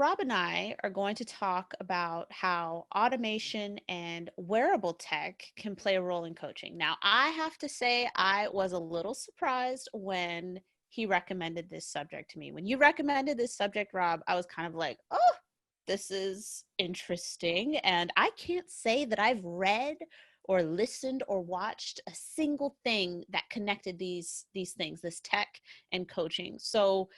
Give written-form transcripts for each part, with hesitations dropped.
Rob and I are going to talk about how automation and wearable tech can play a role in coaching. Now, I have to say, I was a little surprised when he recommended this subject to me. When you recommended this subject, Rob, I was kind of like, oh, this is interesting. And I can't say that I've read or listened or watched a single thing that connected these things, this tech and coaching. So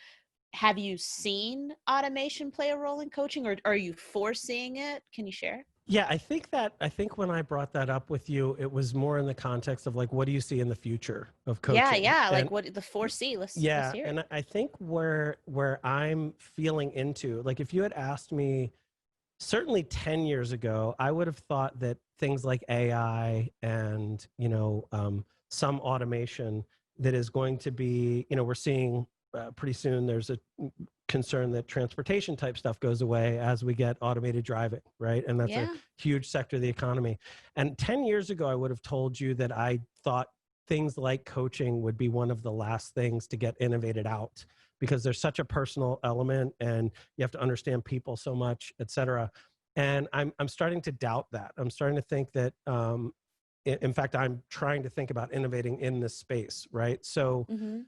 have you seen automation play a role in coaching, or are you foreseeing it? Can you share? Yeah, I think when I brought that up with you, it was more in the context of like, what do you see in the future of Yeah, coaching? yeah. Like And what the foresee? Let's yeah, hear it. and I think where I'm feeling into, like if you had asked me certainly 10 years ago, I would have thought that things like AI and, some automation that is going to be, we're seeing pretty soon there's a concern that transportation type stuff goes away as we get automated driving, right? And that's a Yeah. huge sector of the economy. And 10 years ago, I would have told you that I thought things like coaching would be one of the last things to get innovated out because there's such a personal element and you have to understand people so much, et cetera. And I'm starting to doubt that. I'm starting to think that, in fact, I'm trying to think about innovating in this space, right? So Mm-hmm.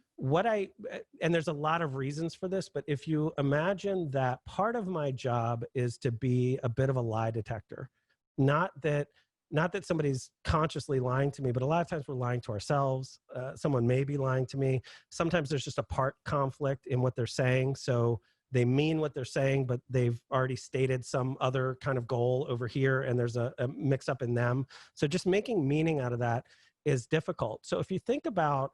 and there's a lot of reasons for this, but if you imagine that part of my job is to be a bit of a lie detector, not that not that somebody's consciously lying to me, but a lot of times we're lying to ourselves. Someone may be lying to me. Sometimes there's just a part conflict in what they're saying. So they mean what they're saying, but they've already stated some other kind of goal over here, and there's a mix up in them. So just making meaning out of that is difficult. So if you think about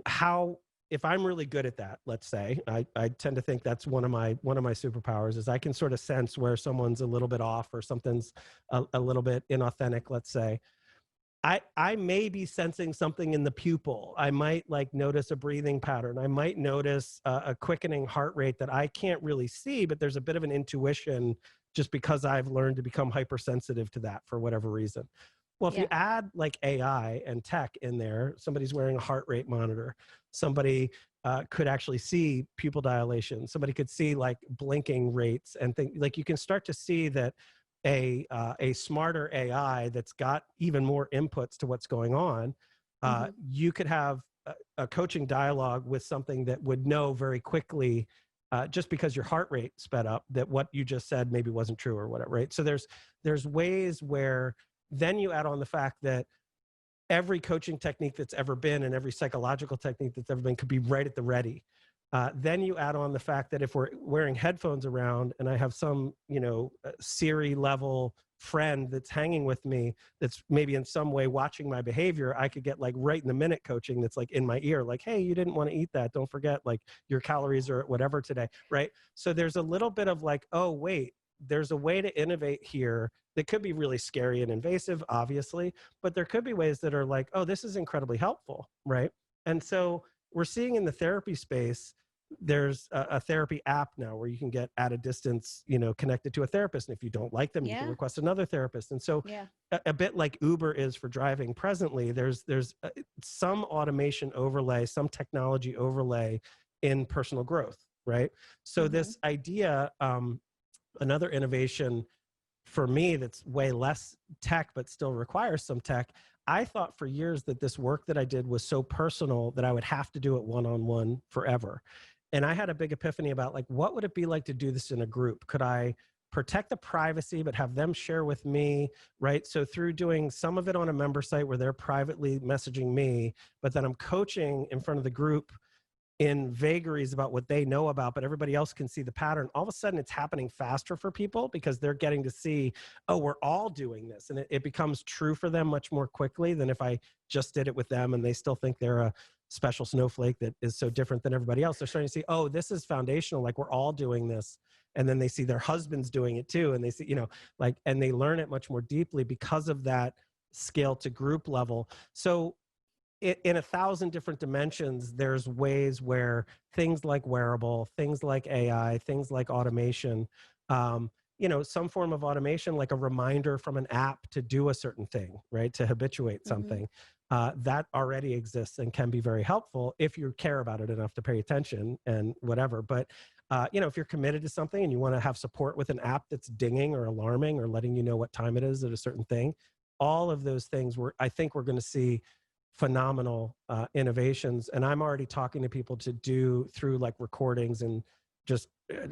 how, if I'm really good at that, let's say, I tend to think that's one of my superpowers is I can sort of sense where someone's a little bit off or something's a little bit inauthentic, let's say. I may be sensing something in the pupil. I might like notice a breathing pattern. I might notice a quickening heart rate that I can't really see, but there's a bit of an intuition just because I've learned to become hypersensitive to that for whatever reason. Well, if you Yeah. add like AI and tech in there, somebody's wearing a heart rate monitor, somebody could actually see pupil dilation, somebody could see like blinking rates and things like you can start to see that a smarter AI that's got even more inputs to what's going on, Mm-hmm. you could have a coaching dialogue with something that would know very quickly, just because your heart rate sped up, that what you just said maybe wasn't true or whatever, right? So there's ways where then you add on the fact that every coaching technique that's ever been and every psychological technique that's ever been could be right at the ready. Then you add on the fact that if we're wearing headphones around and I have some, Siri level friend that's hanging with me that's maybe in some way watching my behavior, I could get like right in the minute coaching that's like in my ear, like, hey, you didn't want to eat that. Don't forget, like your calories are whatever today, right? So there's a little bit of like, oh, wait, there's a way to innovate here that could be really scary and invasive, obviously, but there could be ways that are like, oh, this is incredibly helpful, right? And so we're seeing in the therapy space, there's a therapy app now where you can get at a distance, connected to a therapist. And if you don't like them, you can Yeah. request another therapist. And so Yeah. a bit like Uber is for driving presently, there's some automation overlay, some technology overlay in personal growth, right? So Mm-hmm. this idea, another innovation for me that's way less tech but still requires some tech. I thought for years that this work that I did was so personal that I would have to do it one-on-one forever. And I had a big epiphany about like, what would it be like to do this in a group? Could I protect the privacy but have them share with me, right? So through doing some of it on a member site where they're privately messaging me, but then I'm coaching in front of the group in vagaries about what they know about, but everybody else can see the pattern. All of a sudden it's happening faster for people because they're getting to see, oh, we're all doing this. And it becomes true for them much more quickly than if I just did it with them and they still think they're a special snowflake that is so different than everybody else. They're starting to see, oh, this is foundational. Like we're all doing this. And then they see their husbands doing it too. And they see, like, and they learn it much more deeply because of that scale to group level. So in 1,000 different dimensions, there's ways where things like wearable, things like AI, things like automation, some form of automation, like a reminder from an app to do a certain thing, right? To habituate Mm-hmm. something. that already exists and can be very helpful if you care about it enough to pay attention and whatever. But if you're committed to something and you want to have support with an app that's dinging or alarming or letting you know what time it is at a certain thing, all of those things, I think we're going to see phenomenal innovations. And I'm already talking to people to do through like recordings and just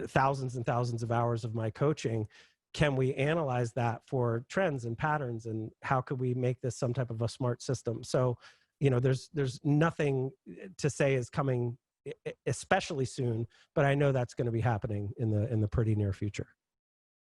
thousands and thousands of hours of my coaching. Can we analyze that for trends and patterns, and how could we make this some type of a smart system? So, there's nothing to say is coming especially soon, but I know that's going to be happening in the pretty near future.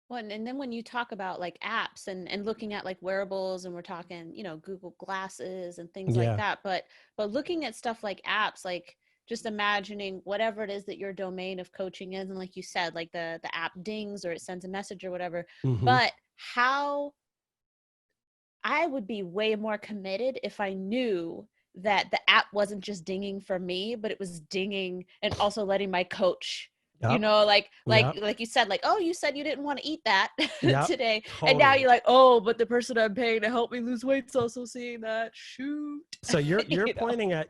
Well, and then when you talk about like apps and looking at like wearables, and we're talking, Google Glasses and things like Yeah. that, but looking at stuff like apps, like just imagining whatever it is that your domain of coaching is, and like you said, like the app dings or it sends a message or whatever, Mm-hmm. but how I would be way more committed if I knew that the app wasn't just dinging for me, but it was dinging and also letting my coach, Yep. like Yep. like you said, like, oh, you said you didn't want to eat that Yep. today, and now Totally. you're like, oh, but the person I'm paying to help me lose weight's also seeing that. Shoot. So you're you know? pointing at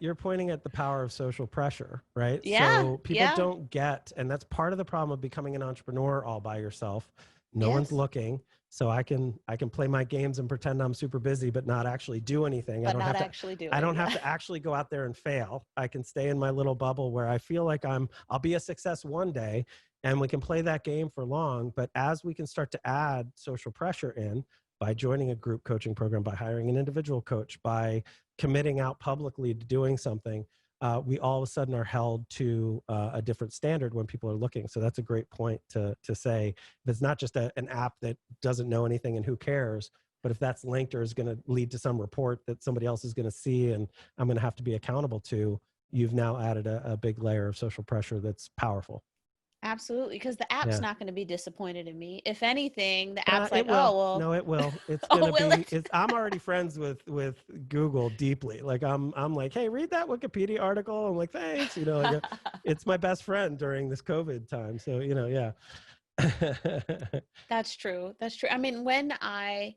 the power of social pressure, right? Yeah. So people Yeah. don't get, and that's part of the problem of becoming an entrepreneur all by yourself. No one's Yes. looking, so I can play my games and pretend I'm super busy, but not actually do anything. But not actually do I it. don't have Yeah. to actually go out there and fail. I can stay in my little bubble where I feel like I'll be a success one day, and we can play that game for long. But as we can start to add social pressure in by joining a group coaching program, by hiring an individual coach, by committing out publicly to doing something, we all of a sudden are held to a different standard when people are looking. So that's a great point to say. If it's not just an app that doesn't know anything and who cares, but if that's linked or is going to lead to some report that somebody else is going to see and I'm going to have to be accountable to, you've now added a big layer of social pressure that's powerful. Absolutely, because the app's Yeah. not going to be disappointed in me. If anything, the app's like, It will. oh well. No, it will. It's Oh, gonna will be. it? I'm already friends with Google deeply. Like I'm like, hey, read that Wikipedia article. I'm like, thanks. It's my best friend during this COVID time. So yeah. That's true. That's true. I mean, when I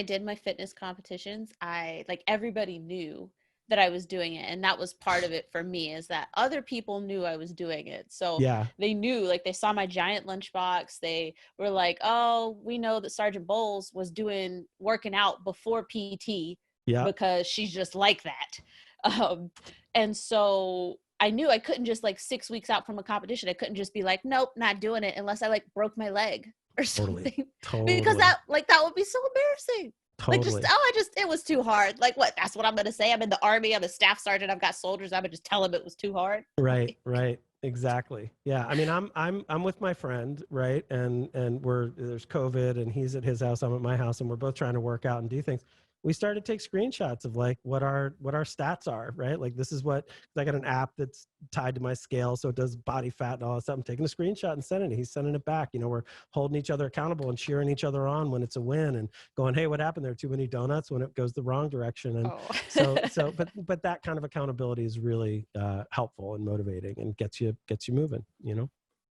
did my fitness competitions, I like everybody knew that I was doing it, and that was part of it for me, is that other people knew I was doing it. So Yeah. they knew, like they saw my giant lunchbox. They were like, "Oh, we know that Sergeant Bowles was doing working out before PT Yeah. because she's just like that." Um, and so I knew I couldn't just, like 6 weeks out from a competition, I couldn't just be like, nope, not doing it unless I like broke my leg or Totally. something, because Totally. that would be so embarrassing. Like just, Totally. oh, it was too hard. Like what? That's what I'm gonna say. I'm in the army. I'm a staff sergeant. I've got soldiers. I'm gonna just tell them it was too hard. Right. Right. Exactly. Yeah. I mean, I'm with my friend, right? And there's COVID, and he's at his house, I'm at my house, and we're both trying to work out and do things. We started to take screenshots of like what our stats are, right? Like this is what, 'cause I got an app that's tied to my scale, so it does body fat and all that stuff. I'm taking a screenshot and sending it. He's sending it back. We're holding each other accountable and cheering each other on when it's a win, and going, hey, what happened there? Too many donuts, when it goes the wrong direction. And Oh. but that kind of accountability is really helpful and motivating and gets you moving.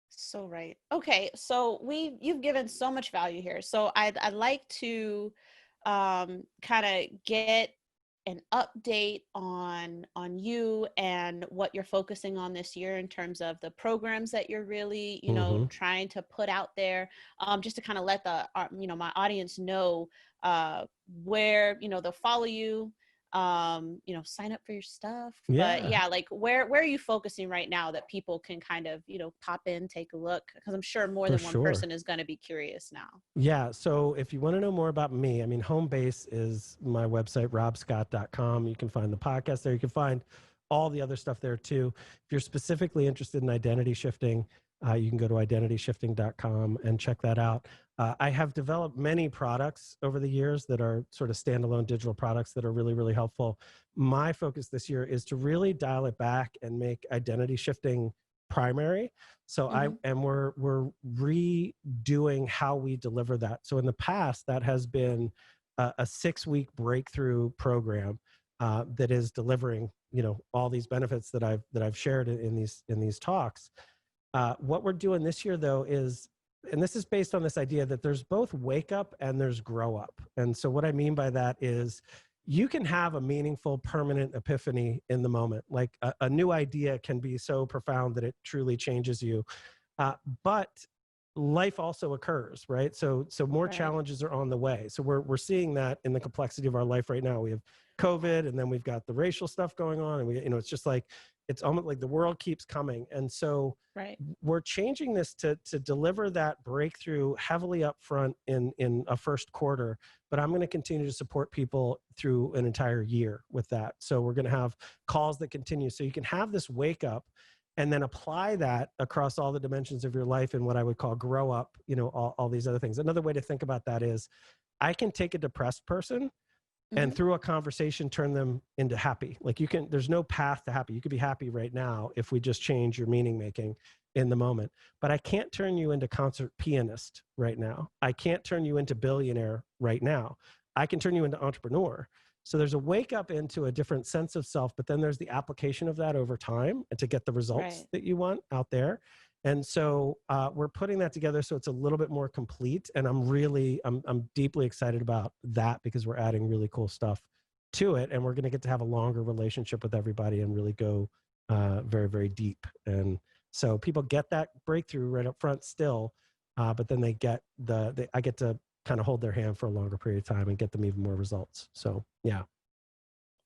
So right. Okay. So you've given so much value here. So I'd like to kind of get an update on you and what you're focusing on this year in terms of the programs that you're really, Mm-hmm. trying to put out there, just to kind of let my audience know where, they'll follow you, sign up for your stuff. But Yeah, yeah, like where are you focusing right now that people can kind of, pop in, take a look? Because I'm sure more for than one sure. person is going to be curious now. Yeah. So if you want to know more about me, I mean, home base is my website, robscott.com. You can find the podcast there. You can find all the other stuff there too. If you're specifically interested in identity shifting, you can go to identityshifting.com and check that out. I have developed many products over the years that are sort of standalone digital products that are really, really helpful. My focus this year is to really dial it back and make identity shifting primary. So Mm-hmm. we're redoing how we deliver that. So in the past, that has been a 6-week breakthrough program that is delivering, all these benefits that I've shared in these talks. What we're doing this year, though, is, and this is based on this idea that there's both wake up and there's grow up. And so what I mean by that is, you can have a meaningful, permanent epiphany in the moment. Like a new idea can be so profound that it truly changes you. But life also occurs, right? So more Right. challenges are on the way. So we're seeing that in the complexity of our life right now. We have COVID, and then we've got the racial stuff going on, and it's just like it's almost like the world keeps coming. And so Right. we're changing this to deliver that breakthrough heavily upfront in a first quarter, but I'm going to continue to support people through an entire year with that. So we're going to have calls that continue, so you can have this wake up and then apply that across all the dimensions of your life in what I would call grow up, all these other things. Another way to think about that is I can take a depressed person and Hmm. through a conversation turn them into happy. Like there's no path to happy. You could be happy right now if we just change your meaning making in the moment. But I can't turn you into concert pianist right now. I can't turn you into billionaire right now. I can turn you into entrepreneur. So there's a wake up into a different sense of self, but then there's the application of that over time and to get the results Right. that you want out there. And so we're putting that together so it's a little bit more complete. And I'm deeply excited about that because we're adding really cool stuff to it. And we're going to get to have a longer relationship with everybody and really go very, very deep. And so people get that breakthrough right up front still, but then they get I get to kind of hold their hand for a longer period of time and get them even more results. So yeah.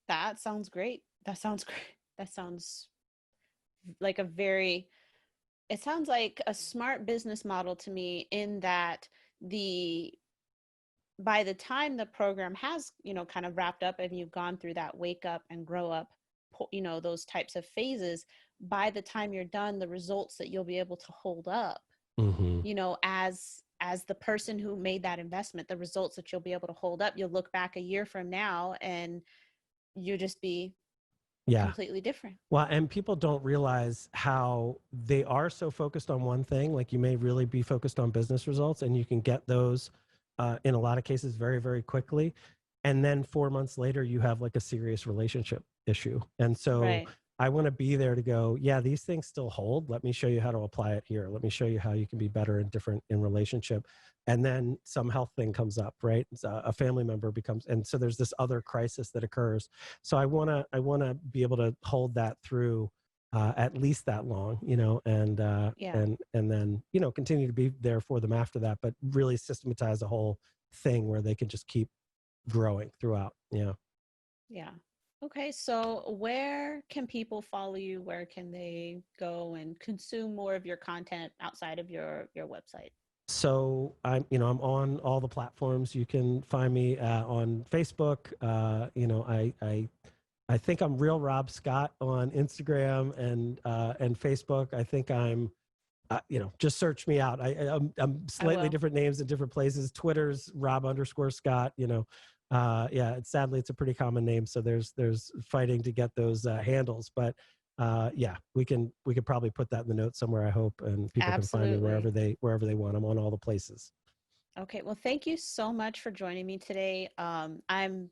That sounds great. That sounds great. That sounds like a very, it sounds like a smart business model to me, in that the by the time the program has, kind of wrapped up and you've gone through that wake up and grow up, those types of phases, by the time you're done, the results that you'll be able to hold up, Mm-hmm. as the person who made that investment, the results that you'll be able to hold up, you'll look back a year from now and you'll just be Yeah. completely different. Well, and people don't realize how they are so focused on one thing. Like you may really be focused on business results, and you can get those in a lot of cases very, very quickly. And then 4 months later, you have like a serious relationship issue. And so Right. I want to be there to go, yeah, these things still hold. Let me show you how to apply it here. Let me show you how you can be better and different in relationship. And then some health thing comes up, right? A family member becomes, and so there's this other crisis that occurs. So I want to be able to hold that through at least that long, Yeah. and then continue to be there for them after that, but really systematize a whole thing where they can just keep growing throughout. Yeah. Yeah. Okay. So where can people follow you? Where can they go and consume more of your content outside of your website? So I'm on all the platforms. You can find me on Facebook. I think I'm Real Rob Scott on Instagram and Facebook. I think I'm just search me out. I'm I slightly will. different names in different places. Twitter's Rob_Scott. Yeah. Sadly, it's a pretty common name, so there's fighting to get those handles. But yeah, we could probably put that in the notes somewhere. I hope, and people can find me Absolutely. wherever they want. I'm on all the places. Okay. Well, thank you so much for joining me today. I'm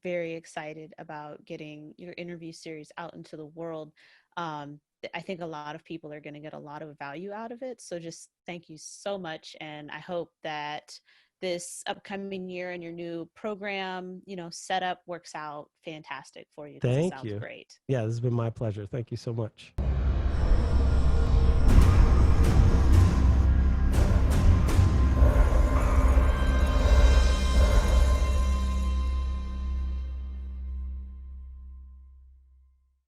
very excited about getting your interview series out into the world. I think a lot of people are going to get a lot of value out of it. So just thank you so much, and I hope that this upcoming year and your new program, setup works out fantastic for you, because it Thank sounds you. great. Yeah, this has been my pleasure. Thank you so much.